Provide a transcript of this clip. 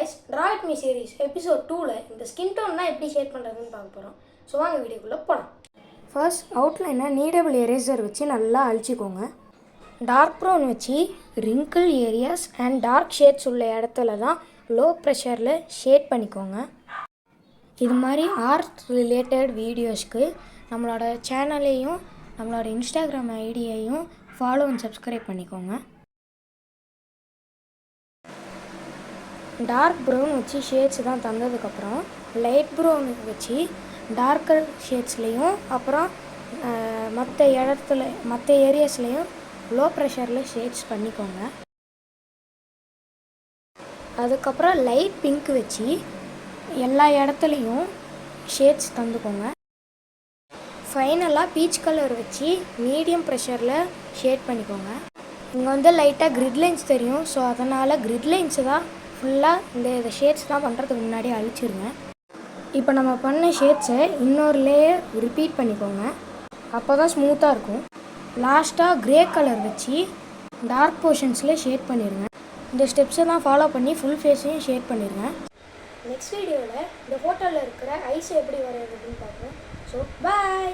guys, Draw With Me series episode 2ல இந்த skin டோன்னா எப்படி shade பண்ணுறதுன்னு பார்க்க போகிறோம். ஸோ வாங்க வீடியோக்குள்ளே போகலாம். ஃபர்ஸ்ட் அவுட்லைனை நீடபிள் எரேசர் வச்சு நல்லா அழிச்சிக்கோங்க. டார்க் ப்ரௌன் வச்சு wrinkle areas and dark shades உள்ள இடத்துல தான் லோ ப்ரெஷரில் ஷேட் பண்ணிக்கோங்க. இது மாதிரி ஆர்ட் ரிலேட்டட் வீடியோஸ்க்கு நம்மளோட சேனலையும் நம்மளோட இன்ஸ்டாகிராம் ஐடியையும் ஃபாலோ அண்ட் சப்ஸ்கிரைப் பண்ணிக்கோங்க. டார்க் ப்ரௌன் வச்சு ஷேட்ஸ் தான் தந்ததுக்கப்புறம் லைட் ப்ரௌன் வச்சு டார்க்கர் ஷேட்ஸ்லேயும் அப்புறம் மற்ற ஏரியாஸ்லேயும் லோ ப்ரெஷரில் ஷேட்ஸ் பண்ணிக்கோங்க. அதுக்கப்புறம் லைட் பிங்க் வச்சு எல்லா இடத்துலையும் ஷேட்ஸ் தந்துக்கோங்க. ஃபைனலாக பீச் கலர் வச்சு மீடியம் ப்ரெஷரில் ஷேட் பண்ணிக்கோங்க. இங்கே வந்து லைட்டாக கிரிட் லைன்ஸ் தெரியும். ஸோ அதனால் கிரிட் லைன்ஸு தான் ஃபுல்லாக இந்த ஷேட்ஸ் தான் பண்ணுறதுக்கு முன்னாடி அழிச்சிருங்க. இப்போ நம்ம பண்ண ஷேட்ஸை இன்னொரு லேயர் ரிப்பீட் பண்ணிக்கோங்க. அப்போ தான் ஸ்மூத்தாக இருக்கும். லாஸ்ட்டாக க்ரே கலர் வச்சு டார்க் போர்ஷன்ஸில் ஷேட் பண்ணிடுங்க. இந்த ஸ்டெப்ஸை தான் ஃபாலோ பண்ணி ஃபுல் ஃபேஸையும் ஷேட் பண்ணிடுங்க. நெக்ஸ்ட் வீடியோவில் இந்த ஃபோட்டோவில் இருக்கிற ஐஸை எப்படி வரைகிறதுன்னு பார்ப்போம். So bye.